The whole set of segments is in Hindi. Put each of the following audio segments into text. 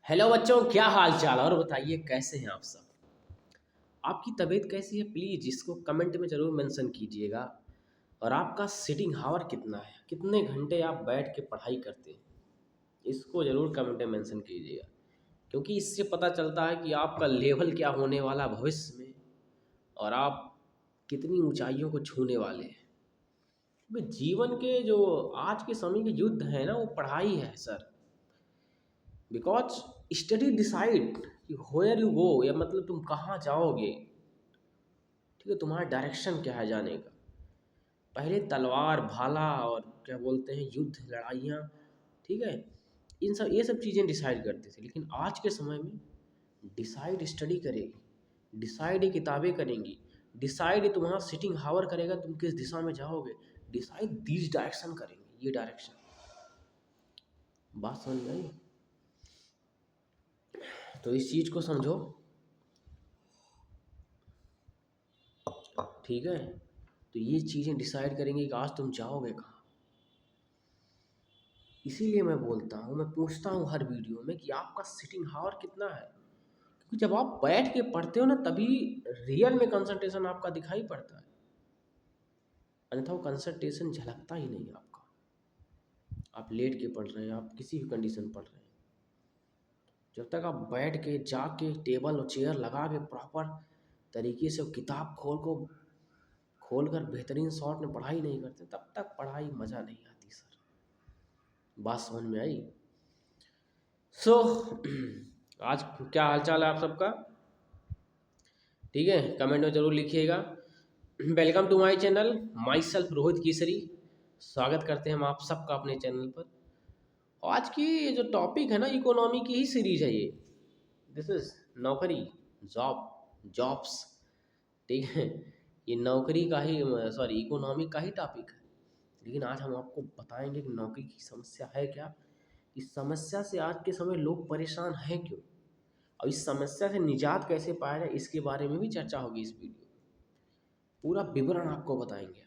हेलो बच्चों, क्या हाल चाल और बताइए कैसे हैं आप सब। आपकी तबीयत कैसी है प्लीज़ इसको कमेंट में ज़रूर मेंशन कीजिएगा। और आपका सिटिंग हावर कितना है, कितने घंटे आप बैठ के पढ़ाई करते हैं, इसको ज़रूर कमेंट में मेंशन कीजिएगा। क्योंकि इससे पता चलता है कि आपका लेवल क्या होने वाला भविष्य में और आप कितनी ऊंचाइयों को छूने वाले हैं। क्योंकि जीवन के जो आज के समय के युद्ध है ना, वो पढ़ाई है सर। बिकॉज स्टडी डिसाइड कि होयर यू गो, या मतलब तुम कहाँ जाओगे। ठीक है, तुम्हारा डायरेक्शन क्या है जाने का। पहले तलवार भाला और क्या बोलते हैं युद्ध लड़ाइयाँ, ठीक है, इन सब ये सब चीज़ें डिसाइड करते थे। लेकिन आज के समय में डिसाइड स्टडी करेगी, डिसाइड ये किताबें करेंगी, डिसाइड ये तुम्हारा सिटिंग हावर करेगा तुम किस दिशा में जाओगे। डिसाइड दिस डायरेक्शन करेंगे, ये डायरेक्शन। बात समझ में आई? तो इस चीज़ को समझो, ठीक है। तो ये चीज़ें डिसाइड करेंगे कि आज तुम जाओगे कहाँ। इसीलिए मैं बोलता हूँ, मैं पूछता हूँ हर वीडियो में कि आपका सिटिंग हावर कितना है। क्योंकि जब आप बैठ के पढ़ते हो ना, तभी रियल में कंसंट्रेशन आपका दिखाई पड़ता है। अन्यथा वो कंसंट्रेशन झलकता ही नहीं आपका। आप लेट के पढ़ रहे हैं, आप किसी भी कंडीशन पढ़ रहे हैं, जब तक आप बैठ के जाके टेबल और चेयर लगा के प्रॉपर तरीके से किताब खोल कर बेहतरीन शॉट में पढ़ाई नहीं करते, तब तक पढ़ाई मज़ा नहीं आती सर। बात समझ में आई? सो आज क्या हालचाल है आप सबका? ठीक है, कमेंट में ज़रूर लिखिएगा। Welcome to my channel, myself Rohit Kesari. स्वागत करते हैं हम आप सबका अपने चैनल पर। आज की ये जो टॉपिक है ना, इकोनॉमी की ही सीरीज है ये। दिस इज नौकरी, जॉब्स, ठीक है। ये नौकरी का ही, सॉरी, इकोनॉमी का ही टॉपिक है। लेकिन आज हम आपको बताएंगे कि नौकरी की समस्या है क्या, इस समस्या से आज के समय लोग परेशान हैं क्यों, और इस समस्या से निजात कैसे पाया जाए, इसके बारे में भी चर्चा होगी इस वीडियो में। पूरा विवरण आपको बताएंगे,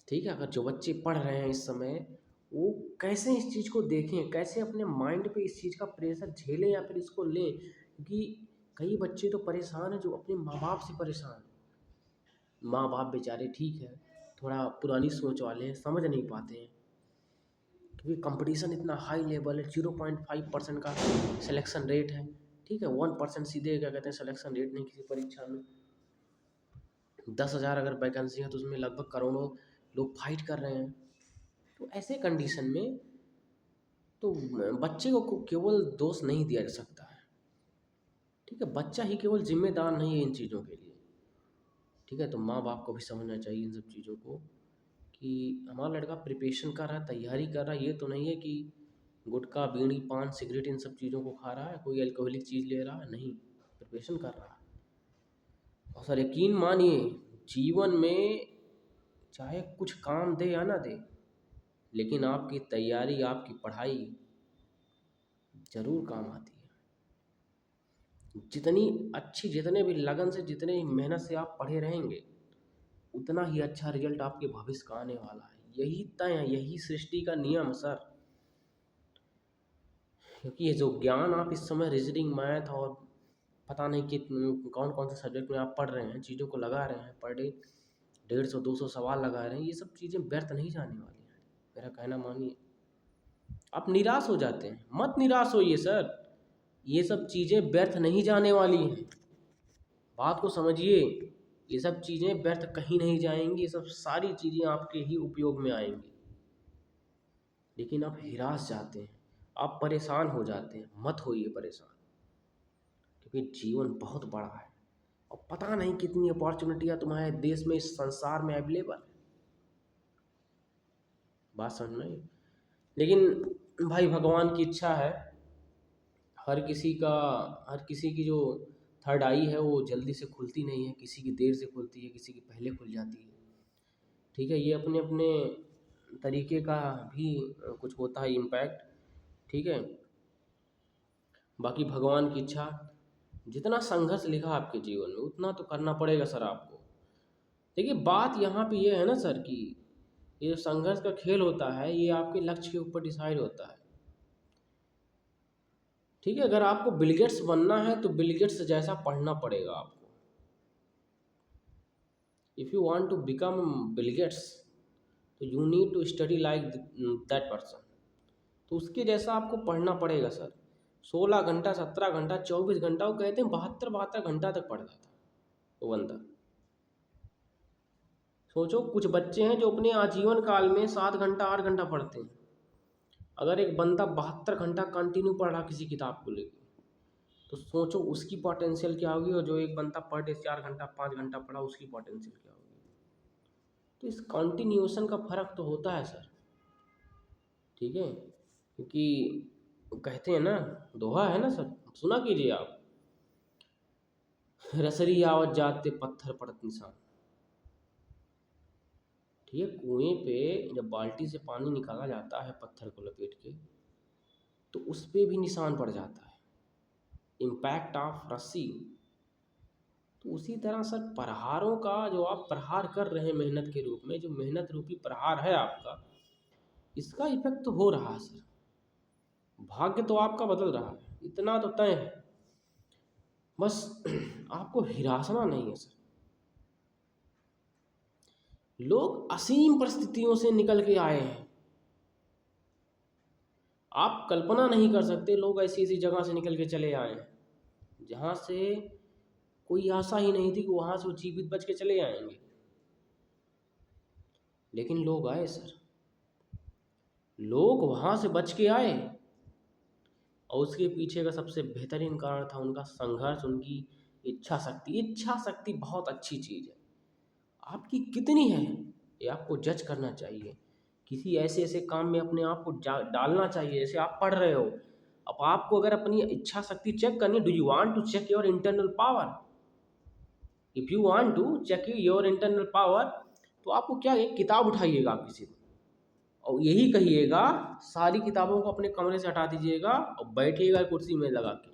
ठीक है। अगर जो बच्चे पढ़ रहे हैं इस समय, वो कैसे इस चीज़ को देखें, कैसे अपने माइंड पे इस चीज़ का प्रेशर झेलें या फिर इसको लें। क्योंकि कई बच्चे तो परेशान हैं जो अपने माँ बाप से परेशान हैं। माँ बाप बेचारे ठीक है, थोड़ा पुरानी सोच वाले हैं, समझ नहीं पाते हैं। क्योंकि कंपटीशन इतना हाई लेवल है, 0.5% का सिलेक्शन रेट है, ठीक है। 1% सीधे क्या कहते हैं सिलेक्शन रेट नहीं किसी परीक्षा में। 10,000 अगर वैकेंसी है तो उसमें लगभग करोड़ों लोग फाइट कर रहे हैं। तो ऐसे कंडीशन में तो बच्चे को केवल दोष नहीं दिया जा सकता है, ठीक है। बच्चा ही केवल जिम्मेदार नहीं है इन चीज़ों के लिए, ठीक है। तो माँ बाप को भी समझना चाहिए इन सब चीज़ों को कि हमारा लड़का प्रिपरेशन कर रहा है, तैयारी कर रहा है। ये तो नहीं है कि गुटखा बीड़ी पान सिगरेट इन सब चीज़ों को खा रहा है, कोई अल्कोहलिक चीज़ ले रहा है, नहीं, प्रिपरेशन कर रहा है। और सर यकीन मानिए, जीवन में चाहे कुछ काम दे या ना दे, लेकिन आपकी तैयारी, आपकी पढ़ाई ज़रूर काम आती है। जितनी अच्छी, जितने भी लगन से, जितने मेहनत से आप पढ़े रहेंगे, उतना ही अच्छा रिजल्ट आपके भविष्य का आने वाला है। यही तय है, यही सृष्टि का नियम है सर। क्योंकि ये जो ज्ञान आप इस समय रीजनिंग, मैथ और पता नहीं कि कौन कौन से सब्जेक्ट में आप पढ़ रहे हैं, चीज़ों को लगा रहे हैं पर डे, 150-200 सवाल लगा रहे हैं, ये सब चीज़ें व्यर्थ नहीं जाने वाली हैं। मेरा कहना मानिए, आप निराश हो जाते हैं, मत निराश होइए सर। ये सब चीज़ें व्यर्थ नहीं जाने वाली हैं, बात को समझिए। ये सब चीज़ें व्यर्थ कहीं नहीं जाएंगी, ये सब सारी चीज़ें आपके ही उपयोग में आएंगी। लेकिन आप हिरास जाते हैं, आप परेशान हो जाते हैं। मत होइए परेशान, क्योंकि जीवन बहुत बड़ा है और पता नहीं कितनी अपॉर्चुनिटियाँ तुम्हारे देश में, इस संसार में अवेलेबल है। बात समझ में आई? लेकिन भाई भगवान की इच्छा है, हर किसी का, हर किसी की जो थर्ड आई है वो जल्दी से खुलती नहीं है। किसी की देर से खुलती है, किसी की पहले खुल जाती है, ठीक है। ये अपने अपने तरीके का भी कुछ होता है इम्पैक्ट, ठीक है। बाकी भगवान की इच्छा, जितना संघर्ष लिखा आपके जीवन में उतना तो करना पड़ेगा सर आपको। देखिए बात यहाँ पे ये है ना सर कि ये जो संघर्ष का खेल होता है, ये आपके लक्ष्य के ऊपर डिसाइड होता है। ठीक है, अगर आपको बिल गेट्स बनना है तो बिल गेट्स जैसा पढ़ना पड़ेगा आपको। If you want to become Bill Gates तो you need to study like that person. तो उसके जैसा आपको पढ़ना पड़ेगा सर। 16 घंटा, 17 घंटा, 24 घंटा, वो कहते हैं 72 घंटा तक पढ़ता था वो बंदा। सोचो, कुछ बच्चे हैं जो अपने आजीवन काल में 7 घंटा 8 घंटा पढ़ते हैं। अगर एक बंदा 72 घंटा कंटिन्यू पढ़ रहा किसी किताब को लेकर, तो सोचो उसकी पोटेंशियल क्या होगी, और जो एक बंदा पर डे 4 घंटा 5 घंटा पढ़ा उसकी पोटेंशियल क्या होगी। तो इस कंटिन्यूएशन का फर्क तो होता है सर, ठीक है। क्योंकि कहते हैं ना, दोहा है ना सर, सुना कीजिए आप, रसरी आवत जाते पत्थर पड़त निशान। ठीक है, कुएं पे जब बाल्टी से पानी निकाला जाता है पत्थर को लपेट के, तो उस पे भी निशान पड़ जाता है, इम्पैक्ट ऑफ रस्सी। तो उसी तरह सर प्रहारों का, जो आप प्रहार कर रहे हैं मेहनत के रूप में, जो मेहनत रूपी प्रहार है आपका, इसका इफेक्ट तो हो रहा है सर। भाग्य तो आपका बदल रहा है, इतना तो तय है। बस आपको हिरासना नहीं है सर। लोग असीम परिस्थितियों से निकल के आए हैं, आप कल्पना नहीं कर सकते। लोग ऐसी ऐसी जगह से निकल के चले आए हैं जहाँ से कोई आशा ही नहीं थी कि वहाँ से वो जीवित बच के चले आएंगे, लेकिन लोग आए सर। लोग वहाँ से बच के आए, और उसके पीछे का सबसे बेहतरीन कारण था उनका संघर्ष, उनकी इच्छा शक्ति। इच्छा शक्ति बहुत अच्छी चीज़ है, आपकी कितनी है ये आपको जज करना चाहिए। किसी ऐसे ऐसे काम में अपने आप को डालना चाहिए। जैसे आप पढ़ रहे हो, अब आपको अगर अपनी इच्छा शक्ति चेक करनी, do you want to check your internal power? If you want to check your internal power, तो आपको क्या, एक किताब उठाइएगा आप किसी दिन, और यही कहिएगा, सारी किताबों को अपने कमरे से हटा दीजिएगा और बैठिएगा कुर्सी में लगा के,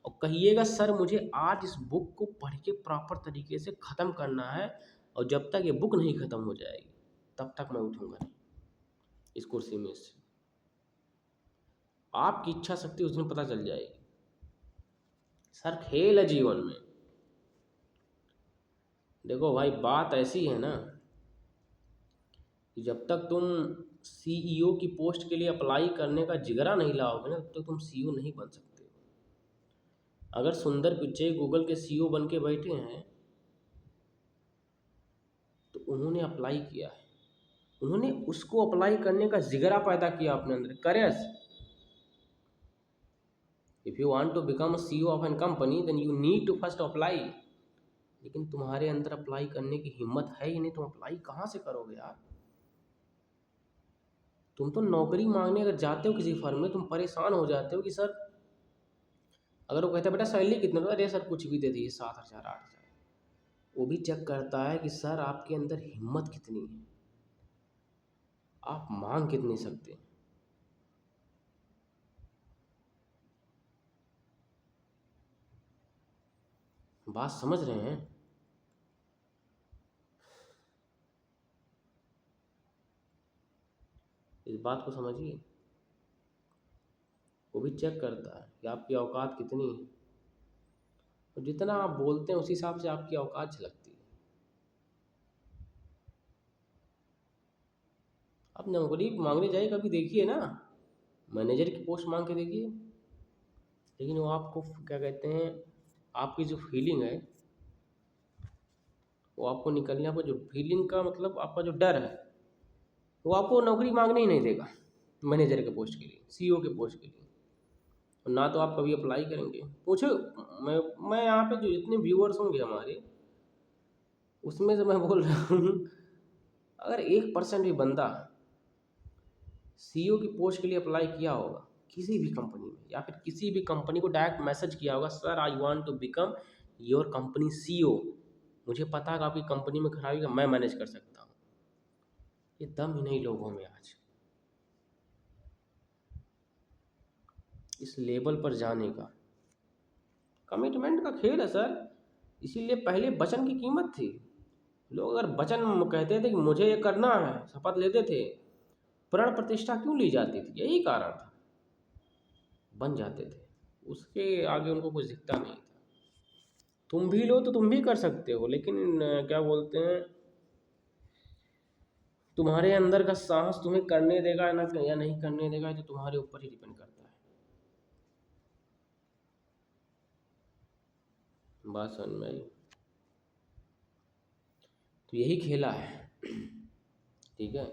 और कहिएगा सर मुझे आज इस बुक को पढ़ के प्रॉपर तरीके से ख़त्म करना है, और जब तक ये बुक नहीं ख़त्म हो जाएगी तब तक मैं उठूँगा नहीं इस कुर्सी में से। आपकी इच्छा शक्ति उस दिन पता चल जाएगी सर। खेल है जीवन में। देखो भाई, बात ऐसी है ना कि जब तक तुम सीईओ की पोस्ट के लिए अप्लाई करने का जिगरा नहीं लाओगे ना, तब तक तुम सीईओ नहीं बन सकते। अगर सुंदर पिच्चई गूगल के सीईओ बन के बैठे हैं तो उन्होंने अप्लाई किया है, उन्होंने उसको अप्लाई करने का जिगरा पैदा किया अपने अंदर, courage. If you want to become a CEO of an company then you need to first apply. लेकिन तुम्हारे अंदर अप्लाई करने की हिम्मत है ही नहीं, तुम अप्लाई कहाँ से करोगे यार। तुम तो नौकरी मांगने अगर जाते हो किसी फर्म में, तुम परेशान हो जाते हो कि सर, अगर वो कहते हैं बेटा सैलरी कितने, अरे सर कुछ भी दे दीजिए, 7,000 8,000। वो भी चेक करता है कि सर आपके अंदर हिम्मत कितनी है, आप मांग कितनी सकते हैं। बात समझ रहे हैं? इस बात को समझिए। वो भी चेक करता है कि आपकी औकात कितनी है, और जितना आप बोलते हैं उस हिसाब से आपकी औकात झलकती है। आप नौकरी मांगने जाइए कभी, देखिए ना, मैनेजर की पोस्ट मांग के देखिए, लेकिन वो आपको क्या कहते हैं, आपकी जो फीलिंग है वो आपको निकलने, आपको जो फीलिंग का मतलब आपका जो डर है वो आपको नौकरी मांगने ही नहीं देगा मैनेजर के पोस्ट के लिए, सीईओ के पोस्ट के लिए। और ना तो आप कभी अप्लाई करेंगे। पूछो, मैं यहाँ पे जो जितने व्यूअर्स होंगे हमारे, उसमें से मैं बोल रहा हूँ, अगर 1% भी बंदा सीईओ की पोस्ट के लिए अप्लाई किया होगा किसी भी कंपनी में, या फिर किसी भी कंपनी को डायरेक्ट मैसेज किया होगा, sir I want to become your company CEO, मुझे पता है कि आपकी कंपनी में खराबी का मैं मैनेज कर सकता हूँ, ये दम ही नहीं लोगों में आज इस लेवल पर जाने का। कमिटमेंट का खेल है सर, इसीलिए पहले वचन की कीमत थी। लोग अगर वचन कहते थे कि मुझे ये करना है, शपथ लेते थे, प्रण प्रतिष्ठा क्यों ली जाती थी, यही कारण था, बन जाते थे। उसके आगे उनको कुछ दिखता नहीं था। तुम भी लो तो तुम भी कर सकते हो, लेकिन क्या बोलते हैं, तुम्हारे अंदर का साहस तुम्हें करने देगा ना या नहीं करने देगा, ये तो तुम्हारे ऊपर ही डिपेंड करता है। बात समझ में आई? तो यही खेला है, ठीक है।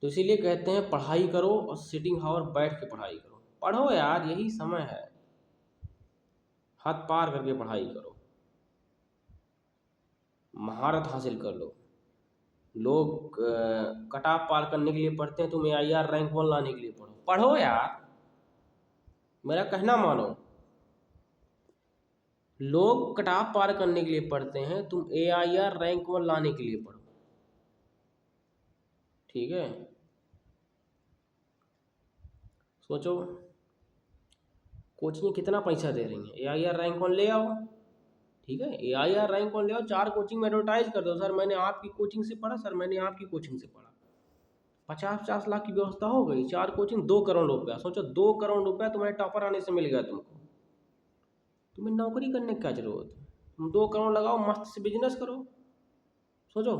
तो इसीलिए कहते हैं पढ़ाई करो और सिटिंग हावर बैठ के पढ़ाई करो। पढ़ो यार, यही समय है, हाथ पार करके पढ़ाई करो, महारत हासिल कर लो। लोग कट ऑफ पार करने के लिए पढ़ते हैं, तुम AIR रैंक 1 लाने के लिए पढ़ो। पढ़ो यार, मेरा कहना मानो। लोग कट ऑफ पार करने के लिए पढ़ते हैं, तुम AIR रैंक 1 लाने के लिए पढ़ो, ठीक है। सोचो, कोचिंग कितना पैसा दे रही है, AIR रैंक 1 ले आओ, ठीक है। AIR रैंक 1 ले आओ, 4 कोचिंग में एडवर्टाइज कर दो, सर मैंने आपकी कोचिंग से पढ़ा, सर मैंने आपकी कोचिंग से पढ़ा। 50-50 लाख की व्यवस्था हो गई, 4 कोचिंग, 2 करोड़ रुपया। सोचो 2 करोड़ रुपया तुम्हारे टॉपर आने से मिल गया तुमको, तुम्हें नौकरी करने की क्या जरूरत है? तुम 2 करोड़ लगाओ, मस्त से बिजनेस करो। सोचो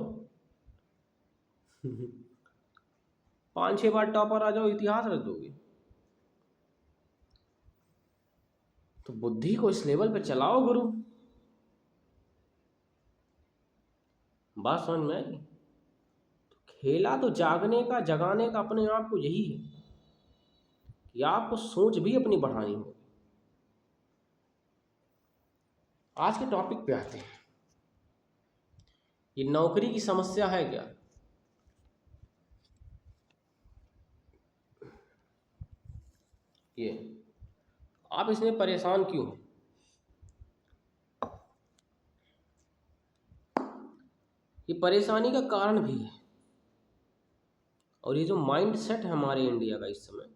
5-6 बार टॉपर आ जाओ, इतिहास रच दोगे। तो बुद्धि को इस लेवल पे चलाओ गुरु। बात समझ में आई? खेला तो जागने का, जगाने का अपने आप को यही है कि आपको सोच भी अपनी बढ़ानी होगी। आज के टॉपिक पे आते हैं, ये नौकरी की समस्या है क्या? ये आप इसमें परेशान क्यों हैं? ये परेशानी का कारण भी है, और ये जो माइंड सेट है हमारे इंडिया का इस समय,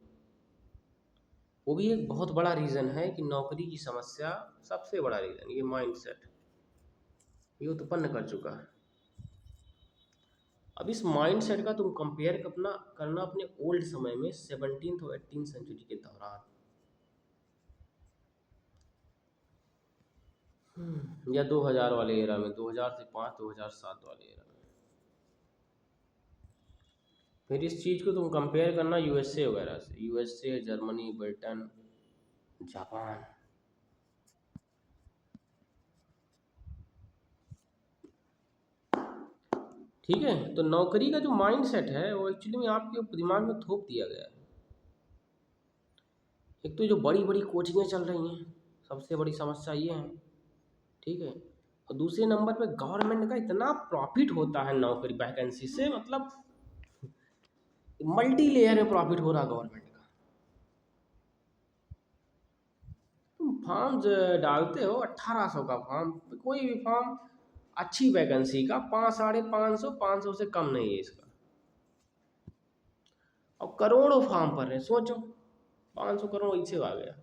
वो भी एक बहुत बड़ा रीज़न है कि नौकरी की समस्या, सबसे बड़ा रीज़न ये माइंड सेट ये उत्पन्न कर चुका है। अब इस माइंड सेट का तुम कंपेयर करना अपने ओल्ड समय में 17th और 18th सेंचुरी के दौरान, या 2000 वाले एरा में, 2000 से 5, 2007 वाले एरा में। फिर इस चीज़ को तुम कंपेयर करना USA वगैरह से, USA, जर्मनी, ब्रिटेन, जापान। ठीक है, तो नौकरी का जो माइंड सेट है वो एक्चुअली में आपके दिमाग में थोप दिया गया है। एक तो जो बड़ी बड़ी कोचिंगें चल रही हैं, सबसे बड़ी समस्या ये है, ठीक है। और दूसरे नंबर पे गवर्नमेंट का इतना प्रॉफिट होता है नौकरी वैकेंसी से, मतलब मल्टी लेयर में प्रॉफिट हो रहा गवर्नमेंट का। तुम फॉर्म डालते हो 1800 का फॉर्म, कोई भी फॉर्म अच्छी वैकेंसी का 500, 550 से कम नहीं है इसका, और करोड़ों फॉर्म भर रहे हैं। सोचो 500 करोड़ इसे आ गया।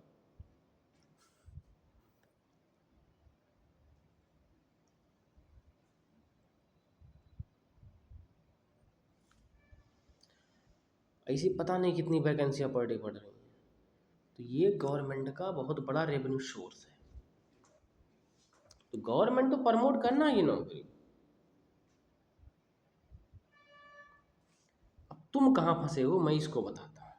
ऐसी पता नहीं कितनी वैकेंसियां पर डे पड़ रही हैं। तो ये गवर्नमेंट का बहुत बड़ा रेवेन्यू सोर्स है, तो गवर्नमेंट तो प्रमोट करना ही नौकरी। अब तुम कहाँ फंसे हो, मैं इसको बताता हूँ।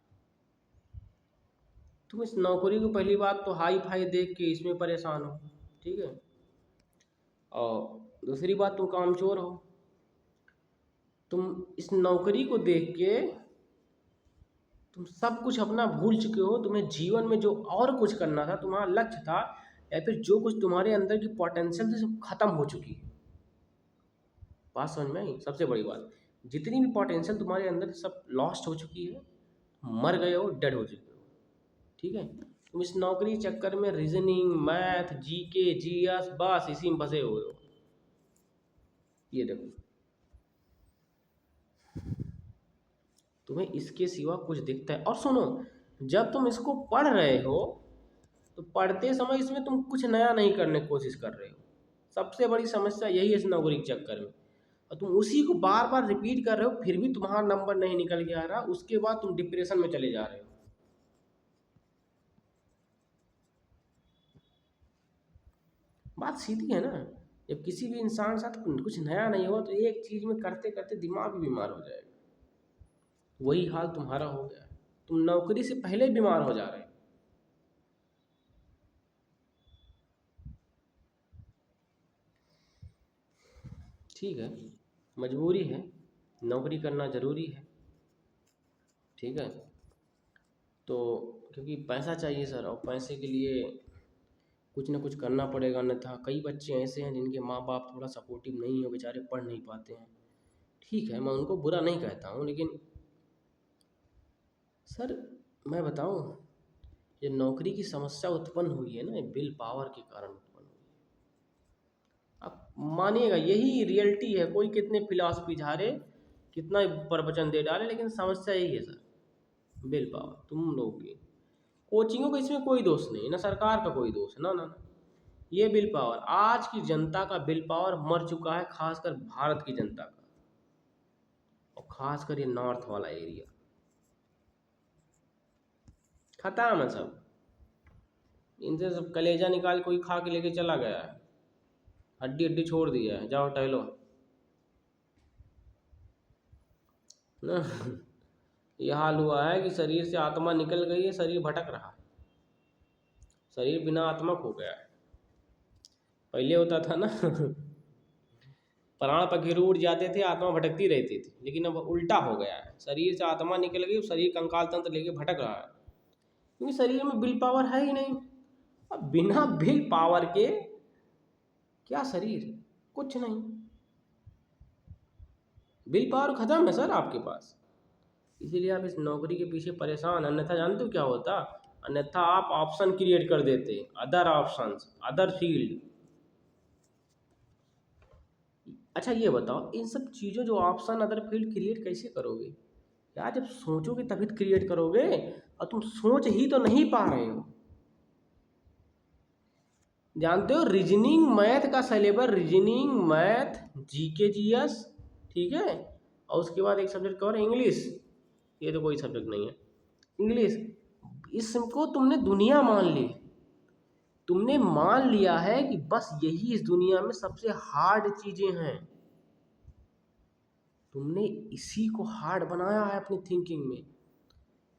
तुम इस नौकरी को पहली बात तो हाई फाई देख के इसमें परेशान हो, ठीक है। और दूसरी बात तुम कामचोर हो। तुम इस नौकरी को देख के तुम सब कुछ अपना भूल चुके हो। तुम्हें जीवन में जो और कुछ करना था, तुम्हारा लक्ष्य था, या फिर जो कुछ तुम्हारे अंदर की पोटेंशियल थी, सब खत्म हो चुकी है। बात समझ में आई? सबसे बड़ी बात, जितनी भी पोटेंशियल तुम्हारे अंदर सब लॉस्ट हो चुकी है, मर गए हो, डेड हो चुके हो, ठीक है। तुम इस नौकरी के चक्कर में रीजनिंग, मैथ, GK, GS, बस इसी में फंसे हुए हो। ये देखो, तुम्हें इसके सिवा कुछ दिखता है? और सुनो, जब तुम इसको पढ़ रहे हो तो पढ़ते समय इसमें तुम कुछ नया नहीं करने की कोशिश कर रहे हो। सबसे बड़ी समस्या यही है इस नौकरी के चक्कर में। और तुम उसी को बार बार रिपीट कर रहे हो, फिर भी तुम्हारा नंबर नहीं निकल के आ रहा, उसके बाद तुम डिप्रेशन में चले जा रहे हो। बात सीधी है ना। जब किसी भी इंसान के साथ कुछ नया नहीं हुआ तो एक चीज में करते करते दिमाग भी बीमार हो जाएगा। वही हाल तुम्हारा हो गया। तुम नौकरी से पहले बीमार हो जा रहे हो। ठीक है, मजबूरी है, नौकरी करना ज़रूरी है। ठीक है, तो क्योंकि पैसा चाहिए सर, और पैसे के लिए कुछ ना कुछ करना पड़ेगा, अन्यथा कई बच्चे ऐसे हैं जिनके माँ बाप थोड़ा सपोर्टिव नहीं है, बेचारे पढ़ नहीं पाते हैं। ठीक है, मैं उनको बुरा नहीं कहता हूँ, लेकिन सर मैं बताऊँ, ये नौकरी की समस्या उत्पन्न हुई है ना, ये विल पावर के कारण उत्पन्न हुई है। आप मानिएगा, यही रियलिटी है। कोई कितने फिलॉसफी झाड़े, कितना प्रवचन दे डाले, लेकिन समस्या यही है सर, विल पावर। तुम लोग की कोचिंगों का इसमें कोई दोष नहीं, ना सरकार का कोई दोष है, ना ना ना। ये विल पावर, आज की जनता का विल पावर मर चुका है, खासकर भारत की जनता का, और खासकर ये नॉर्थ वाला एरिया खत्म है सब। इनसे सब कलेजा निकाल कोई खा के लेके चला गया है, हड्डी हड्डी छोड़ दिया है, जाओ टहलो ना। ये हाल हुआ है कि शरीर से आत्मा निकल गई है, शरीर भटक रहा है, शरीर बिना आत्मा खो गया है। पहले होता था ना, प्राण पखेरु उड़ जाते थे, आत्मा भटकती रहती थी, लेकिन अब उल्टा हो गया है, शरीर से आत्मा निकल गई, शरीर कंकाल तंत्र लेके भटक रहा है, क्योंकि शरीर में विल पावर है ही नहीं। अब बिना विल पावर के क्या शरीर, कुछ नहीं। विल पावर खत्म है सर आपके पास, इसीलिए आप इस नौकरी के पीछे परेशान। अन्यथा जानते हो क्या होता, अन्यथा आप ऑप्शन क्रिएट कर देते, अदर ऑप्शंस, अदर फील्ड। अच्छा ये बताओ, इन सब चीज़ों जो ऑप्शन अदर फील्ड क्रिएट कैसे करोगे यार? जब सोचोगे तभी तो क्रिएट करोगे, और तुम सोच ही तो नहीं पा रहे हो। जानते हो, रीजनिंग मैथ का syllabus, reasoning math GK GS, ठीक है, और उसके बाद एक सब्जेक्ट और इंग्लिश, ये तो कोई सब्जेक्ट नहीं है, इंग्लिश। इसको तुमने दुनिया मान ली, तुमने मान लिया है कि बस यही इस दुनिया में सबसे हार्ड चीज़ें हैं। तुमने इसी को हार्ड बनाया है अपनी थिंकिंग में।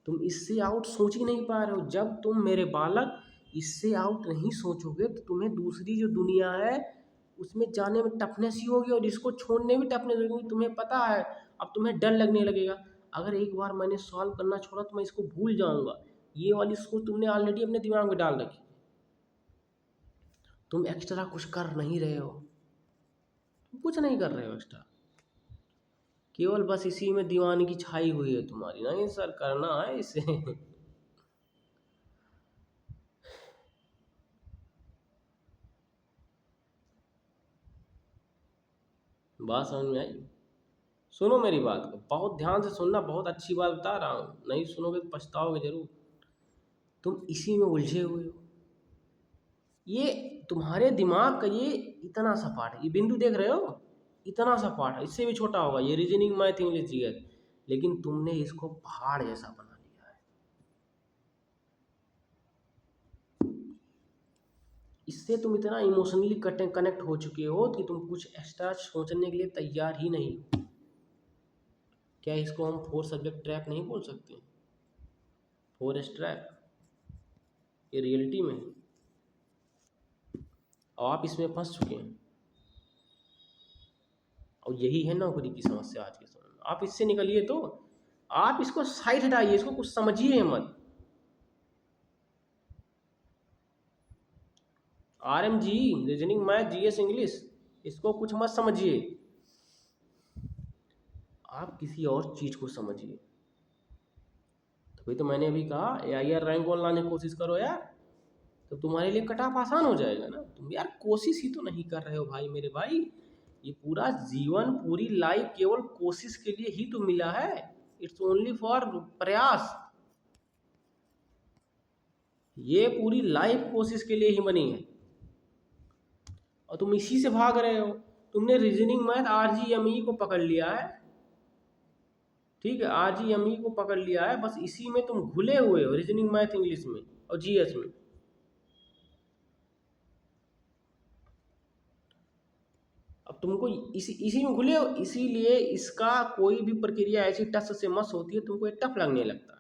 तुम इससे आउट सोच ही नहीं पा रहे हो। जब तुम मेरे बालक इससे आउट नहीं सोचोगे तो तुम्हें दूसरी जो दुनिया है उसमें जाने में टफनेस ही होगी, और इसको छोड़ने में टफनेस होगी। तुम्हें पता है, अब तुम्हें डर लगने लगेगा। अगर एक बार मैंने सॉल्व करना छोड़ा तो मैं इसको भूल जाऊंगा। ये वाली सोच तुमने ऑलरेडी अपने दिमाग में डाल रखी। तुम एक्स्ट्रा कुछ कर नहीं रहे हो, तुम कुछ नहीं कर रहे हो एक्स्ट्रा, केवल बस इसी में दीवानगी छाई हुई है तुम्हारी। नहीं सर, करना है इसे। बात समझ में आई? सुनो मेरी बात को, बहुत ध्यान से सुनना, बहुत अच्छी बात बता रहा हूँ, नहीं सुनोगे तो पछताओगे जरूर। तुम इसी में उलझे हुए हो। ये तुम्हारे दिमाग का ये इतना सा पार्ट है, ये बिंदु देख रहे हो, इतना सा पार्ट है, इससे भी छोटा होगा ये रीजनिंग मैथ इंग्लिश जीएस, लेकिन तुमने इसको पहाड़ जैसा बना लिया है। इससे तुम इतना इमोशनली कनेक्ट हो चुके हो कि तुम कुछ एक्स्ट्रा सोचने के लिए तैयार ही नहीं हो। क्या इसको हम फोर सब्जेक्ट ट्रैक नहीं बोल सकते? फोर एस ट्रैक, ये रियलिटी में है, और आप इसमें फंस चुके हैं। और यही है नौकरी की समस्या आज के समय में। आप इससे निकलिए, तो आप इसको साइड हटाइए, इसको कुछ समझिए मत। RMG, reasoning math GS English, इसको कुछ मत समझिए, आप किसी और चीज़ को समझिए। तभी तो मैंने अभी कहा एआईआर रैंक वन लाने की कोशिश करो यार, तो तुम्हारे लिए कट ऑफ आसान हो जाएगा ना। तुम यार कोशिश ही तो नहीं कर रहे हो भाई, मेरे भाई। ये पूरा जीवन, पूरी लाइफ केवल कोशिश के लिए ही तो मिला है। इट्स ओनली फॉर प्रयास। ये पूरी लाइफ कोशिश के लिए ही बनी है, और तुम इसी से भाग रहे हो। तुमने रीजनिंग मैथ आरजीएमई को पकड़ लिया है, ठीक है, आरजीएमई को पकड़ लिया है, बस इसी में तुम घुले हुए हो, रीजनिंग मैथ इंग्लिश में और जीएस में। अब तुमको इसी इसी में घुले हो, इसीलिए इसका कोई भी प्रक्रिया ऐसी टस से मस होती है, तुमको ये टफ लगने लगता है।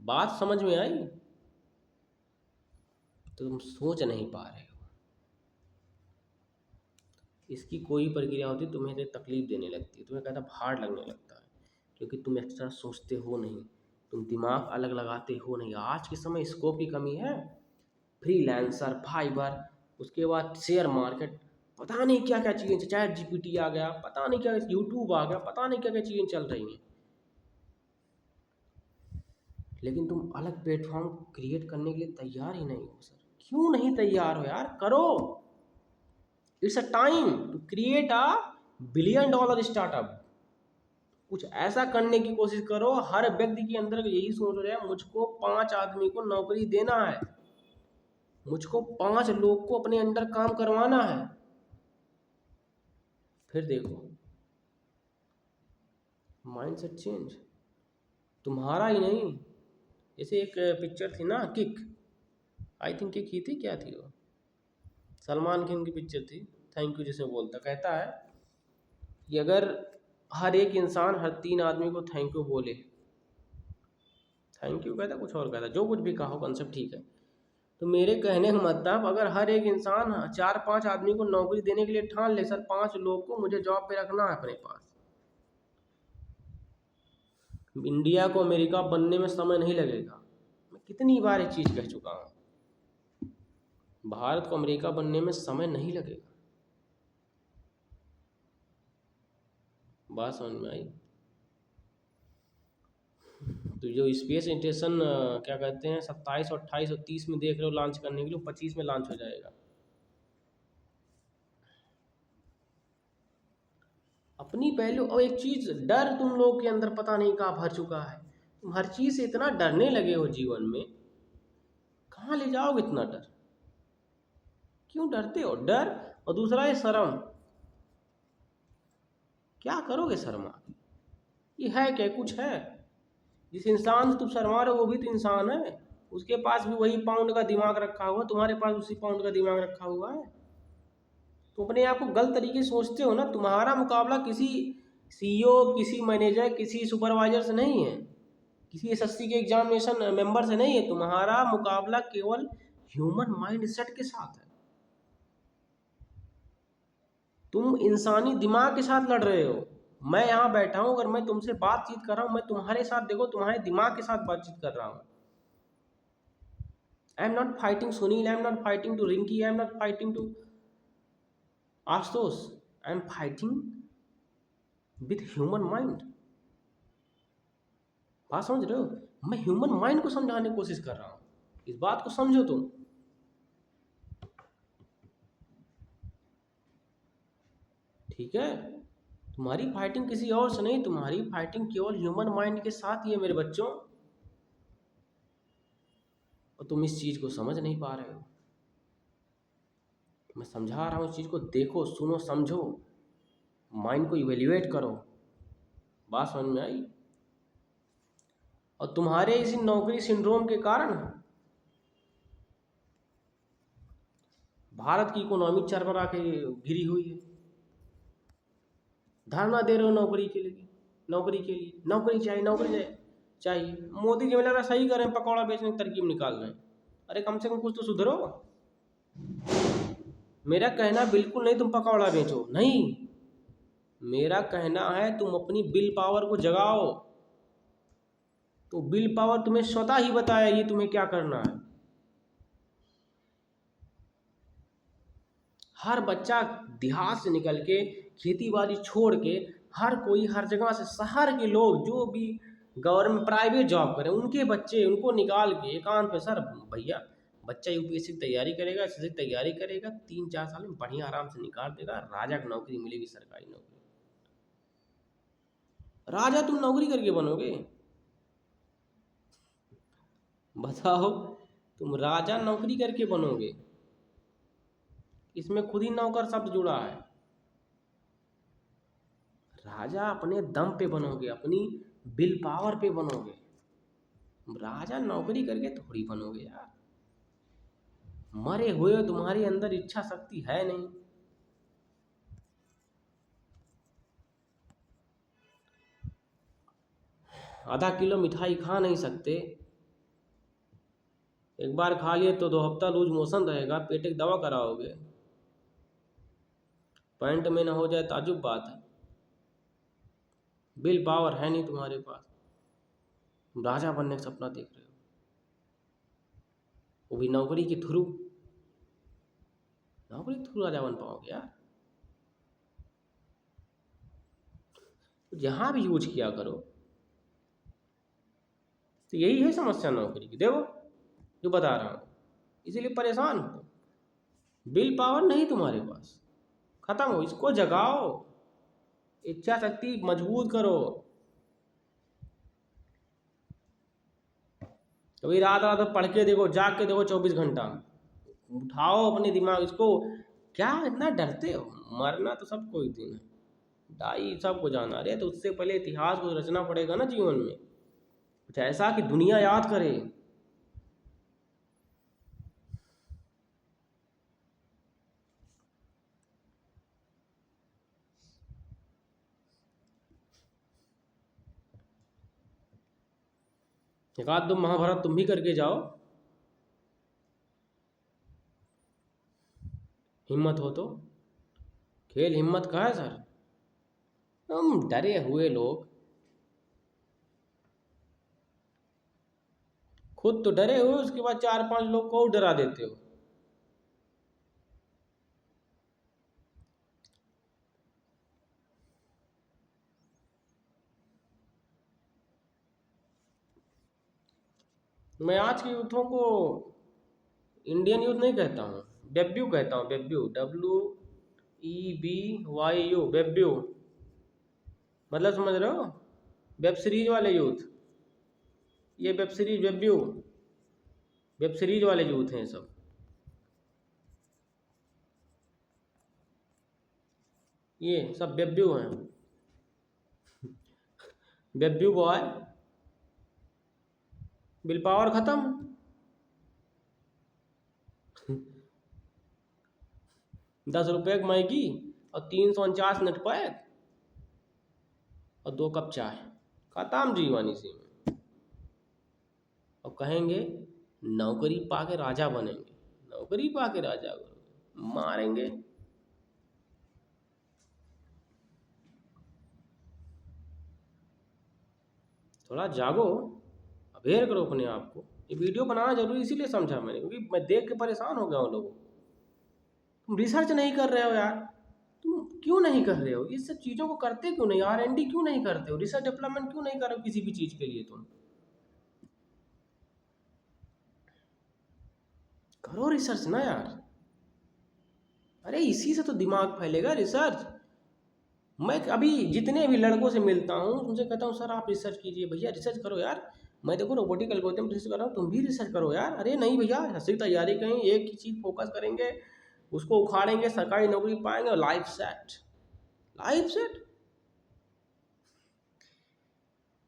बात समझ में आई? तुम सोच नहीं पा रहे हो। इसकी कोई प्रक्रिया होती है, तुम्हें तकलीफ देने लगती है, तुम्हें कहता भार लगने लगता है, क्योंकि तुम एक्स्ट्रा सोचते हो नहीं, तुम दिमाग अलग लगाते हो नहीं। आज के समय स्कोप की कमी है। फ्रीलांसर, फाइबर, उसके बाद शेयर मार्केट, पता नहीं क्या क्या चीज़ें, चैट जीपीटी आ गया, पता नहीं क्या यूट्यूब आ गया, पता नहीं क्या क्या चीज़ें चल रही हैं, लेकिन तुम अलग प्लेटफॉर्म क्रिएट करने के लिए तैयार ही नहीं हो। सर क्यों नहीं तैयार हो यार? करो। It's a time to create a $1 billion startup. कुछ ऐसा करने की कोशिश करो। हर व्यक्ति के अंदर यही सोच रहे हैं, मुझको 5 आदमी को नौकरी देना है, मुझको 5 लोग को अपने अंडर काम करवाना है। फिर देखो माइंडसेट चेंज तुम्हारा ही नहीं। जैसे एक पिक्चर थी ना, किक, आई थिंक किक ही थी, क्या थी वो, सलमान खान की पिक्चर थी, थैंक यू जिसे बोलता, कहता है कि अगर हर एक इंसान हर 3 आदमी को थैंक यू बोले, थैंक यू कहता, कुछ और कहता, जो कुछ भी कहो, कंसेप्ट ठीक है, तो मेरे कहने का मतलब अगर हर एक इंसान 4-5 आदमी को नौकरी देने के लिए ठान ले, सर 5 लोग को मुझे जॉब पे रखना है अपने पास, इंडिया को अमेरिका बनने में समय नहीं लगेगा। मैं कितनी बार ये चीज़ कह चुका हूँ, भारत को अमेरिका बनने में समय नहीं लगेगा। बात समझ में आई? तो जो स्पेस स्टेशन क्या कहते हैं 27 और 28 और 30 में देख रहे हो लॉन्च करने के लिए, 25 में लॉन्च हो जाएगा। अपनी पहलू, और एक चीज़, डर तुम लोग के अंदर पता नहीं कहाँ भर चुका है। तुम हर चीज़ से इतना डरने लगे हो जीवन में, कहाँ ले जाओगे इतना डर? क्यों डरते हो? डर, और दूसरा है शर्म। क्या करोगे शर्मा? ये है क्या? कुछ है? जिस इंसान से तुम शर्मा रहे हो वो भी तो इंसान है, उसके पास भी वही पाउंड का दिमाग रखा हुआ, तुम्हारे पास उसी पाउंड का दिमाग रखा हुआ है। तुम अपने आप को गलत तरीके से सोचते हो ना। तुम्हारा मुकाबला किसी सीईओ, किसी मैनेजर, किसी सुपरवाइजर से नहीं है, किसी एसएससी के एग्जामिनेशन मेंबर से नहीं है। तुम्हारा मुकाबला केवल ह्यूमन माइंड सेट के साथ है। तुम इंसानी दिमाग के साथ लड़ रहे हो। मैं यहाँ बैठा हूँ, अगर मैं तुमसे बातचीत कर रहा हूँ, मैं तुम्हारे साथ, देखो, तुम्हारे दिमाग के साथ बातचीत कर रहा हूँ। I am not fighting Sunil, I am not fighting to Rinki, I am not fighting to Ashutosh, I am fighting with human mind. बात समझ रहे हो? मैं ह्यूमन माइंड को समझाने की कोशिश कर रहा हूँ। इस बात को समझो तुम। ठीक है? तुम्हारी फाइटिंग किसी और से नहीं, तुम्हारी फाइटिंग केवल ह्यूमन माइंड के साथ ही है मेरे बच्चों, और तुम इस चीज़ को समझ नहीं पा रहे हो। मैं समझा रहा हूँ, इस चीज़ को देखो, सुनो, समझो, माइंड को इवेल्युएट करो। बात समझ में आई? और तुम्हारे इसी नौकरी सिंड्रोम के कारण भारत की इकोनॉमी चरमरा के गिरी हुई है। धरना दे रहे हो नौकरी के लिए, नौकरी के लिए, नौकरी चाहिए, नौकरी चाहिए। मोदी जी, मेरा सही कर रहे हैं, पकौड़ा बेचने की तरकीब निकाल रहे हैं। अरे कम से कम कुछ तो सुधरो। मेरा कहना बिल्कुल नहीं तुम पकौड़ा बेचो, नहीं, मेरा कहना है तुम अपनी विल पावर को जगाओ। तो विल पावर तुम्हें स्वतः ही बताया ये तुम्हें क्या करना है। हर बच्चा देहात से निकल के, खेती बाड़ी छोड़ के, हर कोई हर जगह से, शहर के लोग जो भी गवर्नमेंट प्राइवेट जॉब करें, उनके बच्चे, उनको निकाल के एकांत पे, सर भैया, बच्चा यूपीएससी की तैयारी करेगा, एसएससी की तैयारी करेगा, 3-4 साल में बढ़िया आराम से निकाल देगा, राजा की नौकरी मिलेगी, सरकारी नौकरी। राजा तुम नौकरी करके बनोगे? बताओ, तुम राजा नौकरी करके बनोगे? इसमें खुद ही नौकर शब्द जुड़ा है। राजा अपने दम पे बनोगे, अपनी विल पावर पे बनोगे। राजा नौकरी करके थोड़ी बनोगे यार। मरे हुए तुम्हारे अंदर इच्छा शक्ति है नहीं। आधा किलो मिठाई खा नहीं सकते, एक बार खा लिए तो 2 हफ्ता लूज मोशन रहेगा, पेट की दवा कराओगे, पैंट में ना हो जाए ताजुब बात है। बिल पावर है नहीं तुम्हारे पास, तुम राजा बनने का सपना देख रहे हो, वो भी नौकरी के थ्रू। नौकरी के थ्रू राजा बन पाओगे यार? तो जहाँ भी यूज किया करो। तो यही है समस्या नौकरी की, देखो जो बता रहा हूँ, इसीलिए परेशान हो। बिल पावर नहीं तुम्हारे पास, खत्म हो, इसको जगाओ, इच्छा शक्ति मजबूत करो। कभी रात रात में पढ़ के देखो, जाग के देखो, 24 घंटा उठाओ अपने दिमाग इसको। क्या इतना डरते हो? मरना तो सबको एक दिन है, दाई सबको जाना। अरे तो उससे पहले इतिहास को रचना पड़ेगा ना जीवन में, कुछ ऐसा कि दुनिया याद करे। एक आध दो महाभारत तुम भी करके जाओ, हिम्मत हो तो। खेल हिम्मत का है सर, तुम डरे हुए लोग, खुद तो डरे हो, उसके बाद 4-5 लोग को और डरा देते हो। मैं आज के यूथों को इंडियन यूथ नहीं कहता हूँ, वेब्यू कहता हूँ, वेब्यू, WEBYU, वेब्यू। मतलब समझ रहे हो? वेब सीरीज वाले यूथ, ये वेब सीरीज वेब्यू, वेब सीरीज वाले यूथ हैं सब, ये सब वेब्यू हैं, वेब्यू बॉय। बिल पावर खत्म, 10 रुपये की मैगी और 349 नेट पैक और 2 कप चाय, खत्म जीवन इसी में। और कहेंगे नौकरी पाके राजा बनेंगे, नौकरी पाके राजा बनेंगे, मारेंगे। थोड़ा जागो, अवेयर करो अपने आप को। ये वीडियो बनाना जरूरी इसीलिए समझा मैंने, क्योंकि मैं देख के परेशान हो गया हूँ लोगों को। तुम रिसर्च नहीं कर रहे हो यार, तुम क्यों नहीं कर रहे हो? इस सब चीज़ों को करते क्यों नहीं? R&D क्यों नहीं करते हो? रिसर्च डेवलपमेंट क्यों नहीं कर रहे हो किसी भी चीज़ के लिए? तुम करो रिसर्च ना यार। अरे इसी से तो दिमाग फैलेगा, रिसर्च। मैं अभी जितने भी लड़कों से मिलता हूँ उनसे कहता हूँ सर आप रिसर्च कीजिए, भैया रिसर्च करो यार। मैं देखो रोबोटिक एल्गोरिथम रिसर्च कर रहा हूँ, तुम भी रिसर्च करो यार। अरे नहीं भैया, ऐसी तैयारी कहीं एक ही चीज़ फोकस करेंगे, उसको उखाड़ेंगे, सरकारी नौकरी पाएंगे और लाइफ सेट, लाइफ सेट।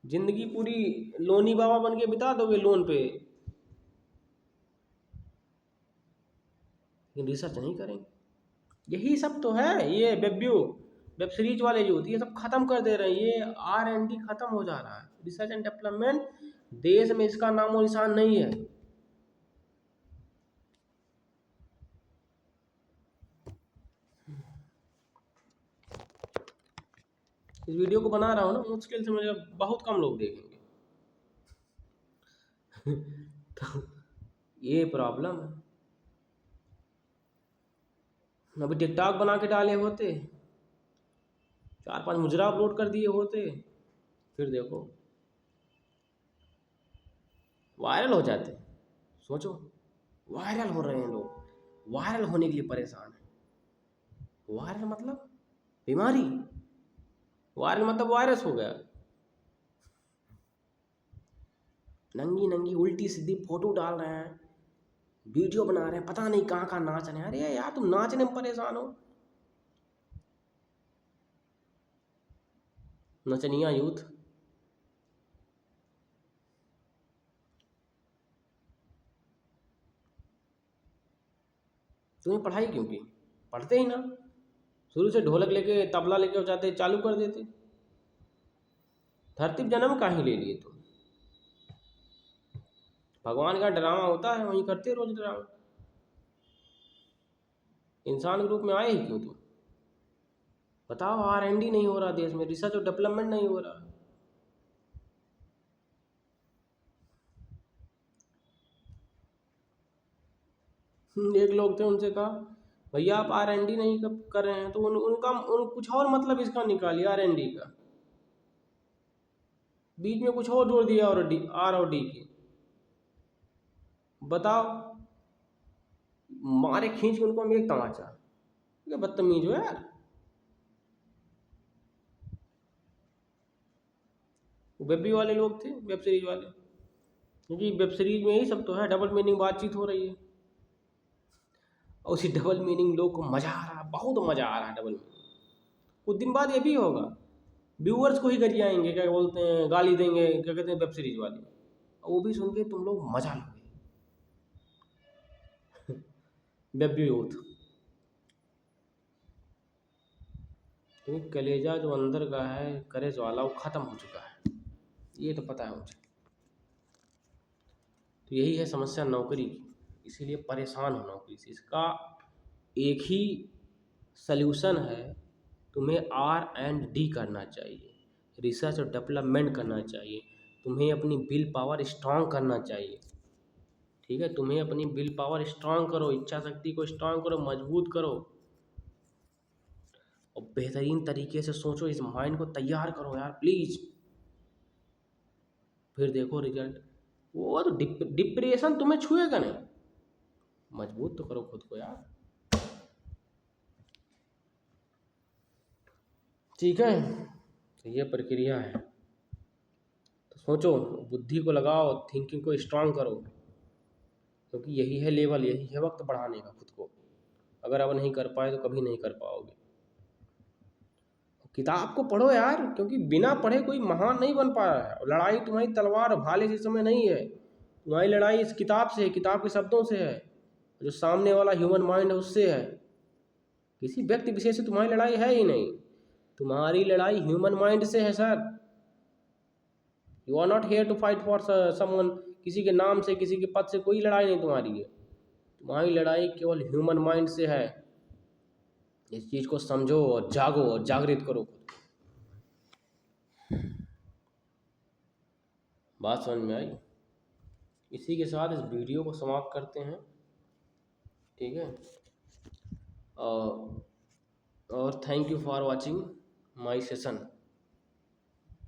जिंदगी पूरी लोनी बाबा बन के बिता दोगे लोन पे, लेकिन रिसर्च नहीं करेंगे। यही सब तो है, ये वेब सीरीज वाले जो होती है सब खत्म कर दे रहे हैं। ये R&D खत्म हो जा रहा है, रिसर्च एंड डेवलपमेंट देश में इसका नामो निशान नहीं है। इस वीडियो को बना रहा हूँ ना, मुश्किल से मुझे बहुत कम लोग देखेंगे। तो ये प्रॉब्लम है। अभी टिकटॉक बना के डाले होते, 4-5 मुजरा अपलोड कर दिए होते, फिर देखो वायरल हो जाते। सोचो, वायरल हो रहे हैं लोग, वायरल होने के लिए परेशान है। वायरल मतलब बीमारी, वायरल मतलब वायरस हो गया। नंगी नंगी उल्टी सीधी फोटो डाल रहे हैं, वीडियो बना रहे हैं, पता नहीं कहाँ कहाँ नाच रहे हैं। अरे यार तुम नाचने में परेशान हो, नचनिया यूथ। तुम्हें पढ़ाई क्यों की? पढ़ते ही ना, शुरू से ढोलक लेके तबला लेके हो जाते, चालू कर देते। धरती पे जन्म काहे ले लिए तुम? भगवान का ड्रामा होता है, वहीं करते रोज ड्रामा। इंसान के रूप में आए ही क्यों तुम? बताओ, R&D नहीं हो रहा देश में, रिसर्च और डेवलपमेंट नहीं हो रहा। एक लोग थे, उनसे कहा भैया आप R&D नहीं कर रहे हैं, तो उन कुछ और मतलब इसका निकालिए R&D का, बीच में कुछ और जोड़ दिया और डी के। बताओ, मारे खींच के उनको हम एक तमाचा। ये बदतमीज हो यार। वेबी वाले लोग थे, वेब सीरीज वाले, क्योंकि वेब सीरीज में यही सब तो है, डबल मीनिंग बातचीत हो रही है, और उसी डबल मीनिंग लोग को मजा आ रहा है, बहुत मजा आ रहा है डबल मीनिंग। कुछ दिन बाद ये भी होगा, व्यूअर्स को ही गरियाएंगे, क्या बोलते हैं, गाली देंगे, क्या कहते हैं, वेब सीरीज वाले, और वो भी सुन के तुम लोग मजा लोगे। वेब यूथ, क्योंकि कलेजा जो अंदर का है, करेज वाला, वो खत्म हो चुका है, ये तो पता है मुझे। तो यही है समस्या नौकरी की, इसीलिए परेशान हो नौकरी से। इसका एक ही सल्यूशन है, तुम्हें R&D करना चाहिए, रिसर्च और डेवलपमेंट करना चाहिए, तुम्हें अपनी विल पावर स्ट्रांग करना चाहिए। ठीक है, तुम्हें अपनी विल पावर स्ट्रांग करो, इच्छा शक्ति को स्ट्रांग करो, मजबूत करो, और बेहतरीन तरीके से सोचो, इस माइंड को तैयार करो यार प्लीज़। फिर देखो रिजल्ट। वो तो डिप्रेशन तुम्हें छुएगा नहीं। मजबूत तो करो खुद को यार। ठीक है, तो ये प्रक्रिया है। तो सोचो, बुद्धि को लगाओ, थिंकिंग को स्ट्रांग करो, क्योंकि यही है लेवल, यही है वक्त बढ़ाने का खुद को। अगर अब नहीं कर पाए तो कभी नहीं कर पाओगे। किताब को पढ़ो यार, क्योंकि बिना पढ़े कोई महान नहीं बन पा रहा है। लड़ाई तुम्हारी तलवार और भाले से समय नहीं है, तुम्हारी लड़ाई इस किताब से है, किताब के शब्दों से है, जो सामने वाला ह्यूमन माइंड है उससे है। किसी व्यक्ति विशेष से तुम्हारी लड़ाई है ही नहीं, तुम्हारी लड़ाई ह्यूमन माइंड से है sir. You are not here to fight for someone, किसी के नाम से, किसी के पद से कोई लड़ाई नहीं तुम्हारी है। तुम्हारी लड़ाई केवल ह्यूमन माइंड से है। इस चीज़ को समझो और जागो और जागृत करो। बात समझ में आई? इसी के साथ इस वीडियो को समाप्त करते हैं। ठीक है, और thank you for watching my session.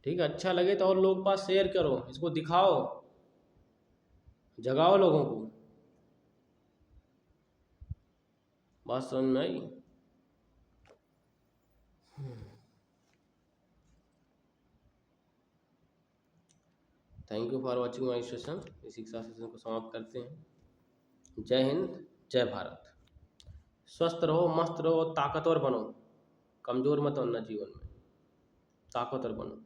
ठीक है, अच्छा लगे तो और लोग पास शेयर करो, इसको दिखाओ, जगाओ लोगों को। बात समझ में आई? Thank you for watching my session. इसी के साथ सेशन को समाप्त करते हैं। जय हिंद, जय भारत। स्वस्थ रहो, मस्त रहो, ताकतवर बनो, कमज़ोर मत बनना जीवन में, ताकतवर बनो।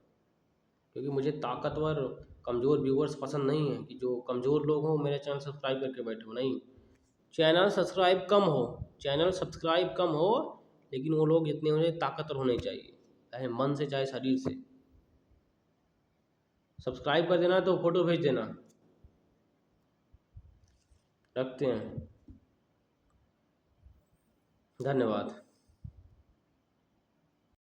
क्योंकि मुझे ताकतवर कमज़ोर व्यूवर्स पसंद नहीं है, कि जो कमज़ोर लोग हों मेरे चैनल सब्सक्राइब करके बैठे हो। नहीं, चैनल सब्सक्राइब कम हो, लेकिन वो लोग जितने होने ताकतवर होने चाहिए, चाहे मन से चाहे शरीर से। सब्सक्राइब कर देना तो फोटो भेज देना। रखते हैं, धन्यवाद।